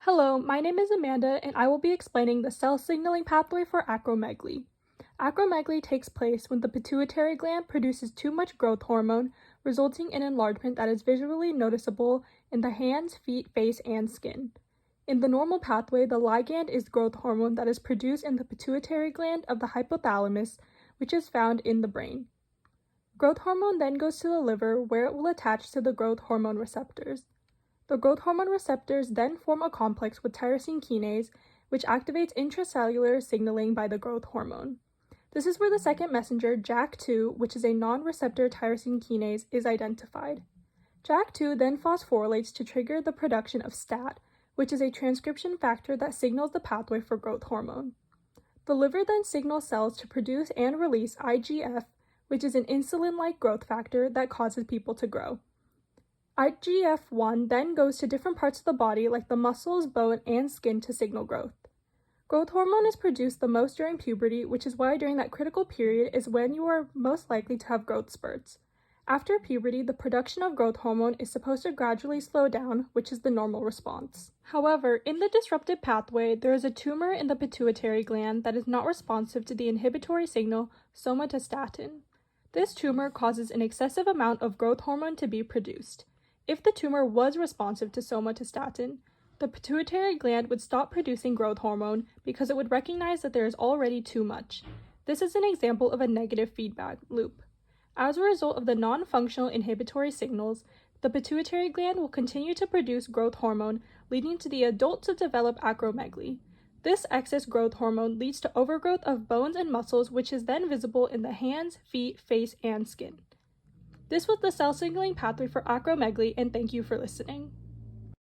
Hello, my name is Amanda, and I will be explaining the cell signaling pathway for acromegaly. Acromegaly takes place when the pituitary gland produces too much growth hormone, resulting in enlargement that is visually noticeable in the hands, feet, face, and skin. In the normal pathway, the ligand is growth hormone that is produced in the pituitary gland of the hypothalamus, which is found in the brain. Growth hormone then goes to the liver, where it will attach to the growth hormone receptors. The growth hormone receptors then form a complex with tyrosine kinase, which activates intracellular signaling by the growth hormone. This is where the second messenger, JAK2, which is a non-receptor tyrosine kinase, is identified. JAK2 then phosphorylates to trigger the production of STAT, which is a transcription factor that signals the pathway for growth hormone. The liver then signals cells to produce and release IGF, which is an insulin-like growth factor that causes people to grow. IGF-1 then goes to different parts of the body like the muscles, bone, and skin to signal growth. Growth hormone is produced the most during puberty, which is why during that critical period is when you are most likely to have growth spurts. After puberty, the production of growth hormone is supposed to gradually slow down, which is the normal response. However, in the disrupted pathway, there is a tumor in the pituitary gland that is not responsive to the inhibitory signal somatostatin. This tumor causes an excessive amount of growth hormone to be produced. If the tumor was responsive to somatostatin, the pituitary gland would stop producing growth hormone because it would recognize that there is already too much. This is an example of a negative feedback loop. As a result of the non-functional inhibitory signals, the pituitary gland will continue to produce growth hormone, leading to the adult to develop acromegaly. This excess growth hormone leads to overgrowth of bones and muscles, which is then visible in the hands, feet, face, and skin. This was the cell signaling pathway for acromegaly, and thank you for listening.